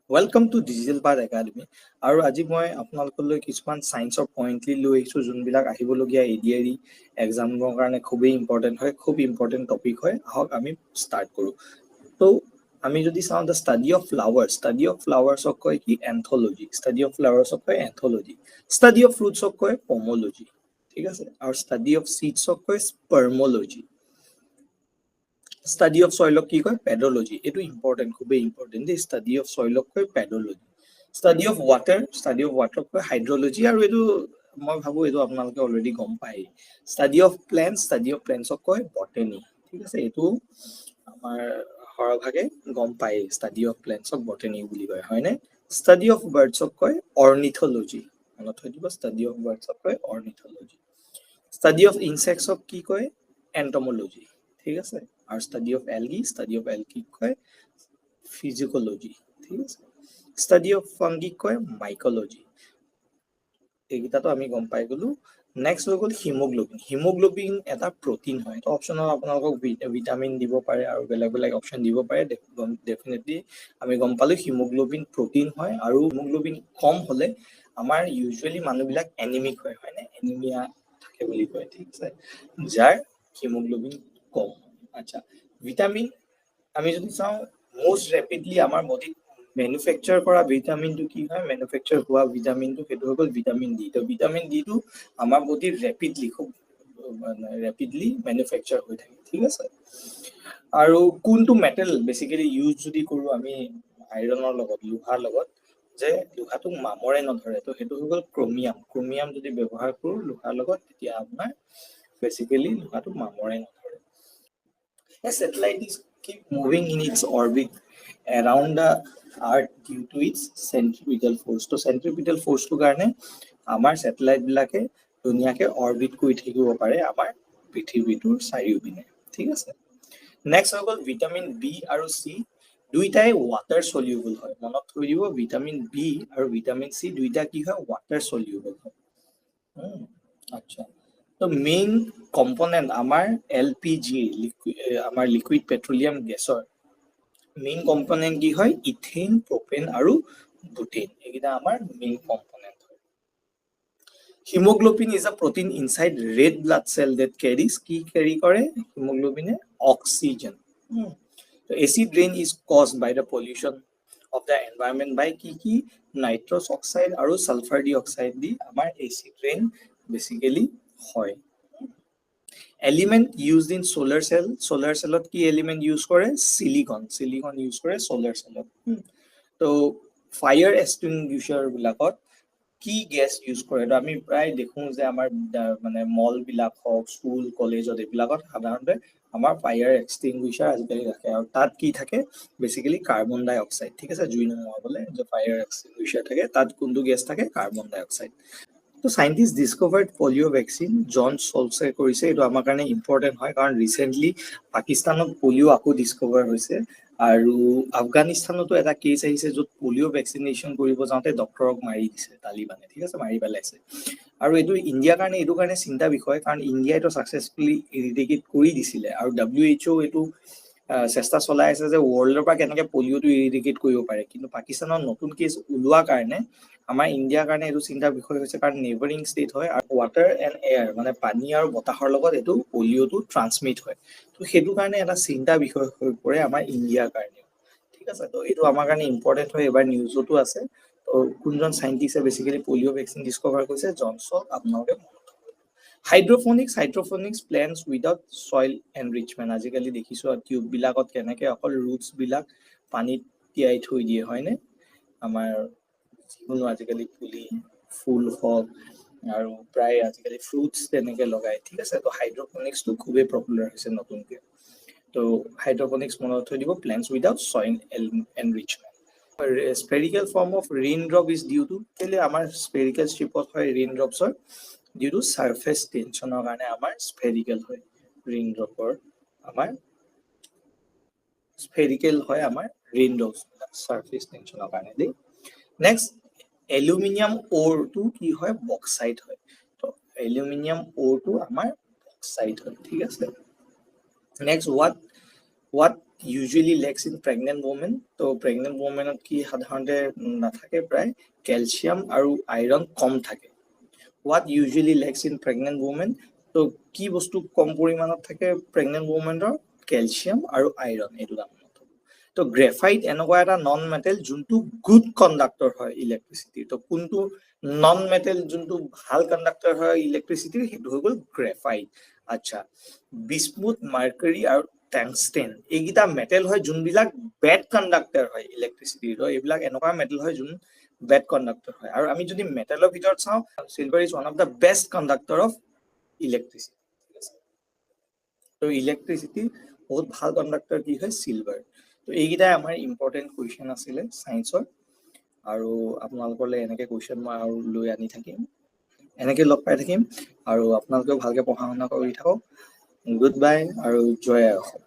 Welcome to Digital Path Academy. আৰু আজি মই আপোনালোকলৈ কিছুমান সায়েন্সৰ পইণ্টলি লৈ আহিছো যোনবিলাক আহিবলগীয়া এডিআৰই এক্সামৰ কাৰণে খুবেই ইম্পৰ্টেন্ট হয়, খুব ইম্পৰ্টেন্ট টপিক হয়। আহক আমি ষ্টাৰ্ট কৰো। তো আমি যদি চাওঁ দ্য ষ্টাডি অফ ফ্লাৱাৰ্ছক কয় কি এন্থোলজি, ষ্টাডি অফ ফ্লাৱাৰ্ছক কয় এন্থোলজি, ষ্টাডি অফ ফ্ৰুটছক কয় পমোলজি, ঠিক আছে, আৰু ষ্টাডি অফ সিডছক কয় স্পাৰ্মোলজি, ষ্টাডি অফ সইলক কি কয় পেডোলজি। এইটো ইম্পৰ্টেন্ট, খুবেই ইম্পৰ্টেন্ট দেই। ষ্টাডি অফ সইলক কয় পেডোলজি, ষ্টাডি অফ ৱাটাৰক কয় হাইড্ৰলজি, আৰু এইটো মই ভাবো এইটো আপোনালোকে অলৰেডি গম পায়। ষ্টাডি অফ প্লেন্টছক কয় বটেনি, ঠিক আছে, এইটো আমাৰ সৰভাগে গম পায়। ষ্টাডি অফ প্লেন্টছক বটেনি বুলি কয়, হয়নে? ষ্টাডি অফ বাৰ্ডছক কয় অৰ্নিথোলজি, মনত থৈ দিব, ষ্টাডি অফ বাৰ্ডছক কয় অৰ্নিথোলজি। ষ্টাডি অফ ইনচেক্টছক কি কয় এন্টমোলজি, ঠিক আছে, আৰু ষ্টাডি অফ এলগি কয় ফিজিকোলজি, ঠিক আছে। ষ্টাডি অফ ফাংগি কয় মাইকোলজি। এইকেইটাতো আমি গম পাই গলো। নেক্সট হৈ গ'ল হিমোগ্লোবিন এটা প্ৰটিন হয়। তো অপশ্যনত আপোনালোকক ভিটামিন দিব পাৰে আৰু বেলেগ বেলেগ অপশ্যন দিব পাৰে। ডেফিনেটলি আমি গম পালো হিমোগ্লোবিন প্ৰটিন হয়, আৰু হিমোগ্লোবিন কম হলে আমাৰ ইউজুৱেলি মানুহবিলাক এনিমিক হয়, হয়নে? এনিমিয়া থাকে বুলি কয়, ঠিক আছে, যাৰ হিমোগ্লোবিন কম। আচ্ছা, ভিটামিন আমি যদি চাওঁ মোষ্ট ৰেপিডলি আমাৰ বডিত মেনুফেকচাৰ কৰা ভিটামিনটো কি হয়? মেনুফেকচাৰ হোৱা ভিটামিনটো সেইটো হৈ গ'ল ভিটামিন ডি। তো ভিটামিন ডিটো আমাৰ বডিত খুব ৰেপিডলি মেনুফেকচাৰ হৈ থাকে, ঠিক আছে। আৰু কোনটো মেটেল বেচিকেলি ইউজ যদি কৰো আমি আইৰণৰ লগত, লোহাৰ লগত, যে লোহাটোক মামৰে নধৰে, তো সেইটো হৈ গ'ল ক্ৰমিয়াম যদি ব্যৱহাৰ কৰো লোহাৰ লগত, তেতিয়া আপোনাৰ বেচিকেলি লোহাটোক মামৰে নধৰে। A satellite is keep moving in its orbit around the Earth due to its centripetal force. তো centripetal force টো কাৰণে আমাৰ স্যাটেলাইট বিলাকে ধুনীয়াকে অৰবিট কৰি থাকিব পাৰে আমাৰ পৃথিৱীটোৰ চাৰিওপিনে, ঠিক আছে। নেক্সট হৈ গ'ল ভিটামিন বি আৰু চি, দুইটাই ৱাটাৰ সলিউবল হয়। মনত থৈ দিব, ভিটামিন বি আৰু ভিটামিন চি দুইটা কি হয়? ৱাটাৰ সলিউবল হয়। আচ্ছা, তো মেইন কম্পনেন্ট আমাৰ এলপিজি, আমাৰ লিকুইড পেট্ৰলিয়াম গেছৰ মেইন কম্পনেন্ট কি হয়? ইথেন, প্ৰপেন আৰু বুটেন, এইকেইটা আমাৰ মেইন কম্পনেন্ট হয়। Haemoglobin is a protein inside red blood cell that carries, কি কেৰি কৰে হিমোগ্লোবিনে? Oxygen. Acid rain is caused by the pollution of the environment by কি নাইট্ৰাছ অক্সাইড আৰু সালফাৰ ডি অক্সাইড দি আমাৰ acid rain basically হয়। Element used in solar সেলত কি element use কৰে? সিলিকন ইউজ কৰে সোলাৰ সেলত। তো ফায়াৰ এক্সটিংগুইশাৰ বিলাকত কি গেছ ইউজ কৰে? তো আমি প্ৰায় দেখো যে আমাৰ মানে মল বিলাক হওক, স্কুল কলেজত এইবিলাকত সাধাৰণতে আমাৰ ফায়াৰ এক্সটিংগুইশাৰ আজিকালি ৰাখে, আৰু তাত কি থাকে? বেসিক্যালি কাৰ্বন ডাই অক্সাইড, ঠিক আছে, জুই নুমুৱাবলে যে ফায়াৰ এক্সটিংগুইশাৰ থাকে, তাত কোনটো গেছ থাকে? কাৰ্বন ডাই অক্সাইড। তো সাইন্টিষ্ট ডিসকভাৰ্ড পলিঅ' ভেকচিন, জন চলছে কৰিছে। এইটো আমাৰ কাৰণে ইম্পৰ্টেন্ট হয়, কাৰণ ৰিচেন্টলি পাকিস্তানত পলিঅ' আকৌ ডিসকভাৰ হৈছে, আৰু আফগানিস্তানতো এটা কেছ আহিছে য'ত পলিঅ' ভেকচিনেশ্যন কৰিব যাওঁতে ডক্টৰক মাৰি দিছে তালিবানে, ঠিক আছে, মাৰি পেলাইছে। আৰু এইটো ইণ্ডিয়াৰ কাৰণে এইটো কাৰণে চিন্তা বিষয়, কাৰণ ইণ্ডিয়াই এইটো ছাকচেছফুলি ইৰিডিকেট কৰি দিছিলে, আৰু WHO এইটো চেষ্টা চলাই আছে যে ৱৰ্ল্ডৰ পৰা কেনেকে পলিঅ'টো ইৰিডিকেট কৰিব পাৰে। কিন্তু পাকিস্তানৰ নতুন কেছ ওলোৱাৰ কাৰণে আমাৰ ইণ্ডিয়াৰ কাৰণে এইটো চিন্তাৰ বিষয় হৈছে, কাৰণ নেইবাৰিং ষ্টেট হয়, আৰু ৱাটাৰ এণ্ড এয়াৰ মানে পানী আৰু বতাহৰ লগত এইটো পলিঅ'টো ট্ৰান্সমিট হয়। তো সেইটো কাৰণে এটা চিন্তা বিষয় হৈ পৰে আমাৰ ইণ্ডিয়াৰ কাৰণে, ঠিক আছে। তো এইটো আমাৰ কাৰণে ইম্পৰ্টেন্ট হয়, এবাৰ নিউজতো আছে। তো কোনজন সাইন্টিষ্টে বেসিক্যালি পলিঅ' ভেকচিন ডিসকভাৰ কৰিছে? জনছন। আপোনালোকে হাইড্ৰফনিক্স প্লেন্টছ উইদাউট সইল এনৰিচমেন্ট। আজিকালি দেখিছো টিউব বিলাকত কেনেকে অকল ৰুটছ বিলাক পানীত তিয়াই থৈ দিয়ে, হয়নে? আমাৰ যিকোনো আজিকালি পুলি ফুল হওক আৰু প্ৰায় আজিকালি ফ্ৰুটছ তেনেকে লগায়, ঠিক আছে। তো হাইড্ৰপনিক্সটো খুবেই পপুলাৰ হৈছে নতুনকে। তো হাইড্ৰপনিক্স মনত থৈ দিব, plants without soil enrichment. Spherical form of rain drop is due to, কেলে আমাৰ স্পেৰিকেল শ্বেপত হয় ৰেইন ড্ৰপছৰ? ডিউ টু সাৰফেস টেনচনৰ কাৰণে আমাৰ স্পেৰিকেল হয় ৰেইন ড্ৰপৰ, আমাৰ স্পেৰিকেল হয় আমাৰ ৰেইন ড্ৰপছ সাৰফেস টেনচনৰ কাৰণে দেই। নেক্সট, এলুমিনিয়াম অ'ৰটো কি হয়? বক্সাইট হয়। তো এলুমিনিয়াম অ'ৰটো আমাৰ বক্সাইট হয়, ঠিক আছে। Next, what usually lacks in pregnant women. তো pregnant women কি সাধাৰণতে নাথাকে প্ৰায় ক্যালসিয়াম আৰু আইৰণ কম থাকে। What usually lacks in pregnant women? তো কি বস্তু কম পৰিমাণত থাকে pregnant women ৰ ক্যালসিয়াম আৰু আইৰণ এইটো দাম। তো গ্ৰেফাইট এনেকুৱা এটা নন মেটেল যোনটো গুড কণ্ডাক্টৰ হয় ইলেক্ট্ৰিচিটি। তো কোনটো নন মেটেল যোনটো ভাল কণ্ডাক্টৰ হয় ইলেক্ট্ৰিচিটি সেইটো হৈ গ'ল গ্ৰেফাইট। আচ্ছা, বিস্মুথ, মাৰ্কাৰী আৰু টাংষ্টেন এইকেইটা মেটেল হয় যোনবিলাক বেড কণ্ডাক্টৰ হয় ইলেক্ট্ৰিচিটি। তো এইবিলাক এনেকুৱা মেটেল হয় যোন বেড কণ্ডাক্টৰ হয়। আৰু আমি যদি মেটেলৰ ভিতৰত চাওঁ silver is one of the best conductor of electricity. তো ইলেক্ট্ৰিচিটি বহুত ভাল কণ্ডাক্টৰ কি হয় চিলভাৰ। তো এইকেইটাই আমাৰ ইম্পৰ্টেণ্ট কুৱেশ্যন আছিলে সায়েন্সৰ। আৰু আপোনালোকলৈ এনেকৈ কুৱেশ্যন মই আৰু লৈ আনি থাকিম, এনেকৈ লগ পাই থাকিম। আৰু আপোনালোকেও ভালকৈ পঢ়া শুনা কৰি থাকক। গুড বাই আৰু জয় অসম।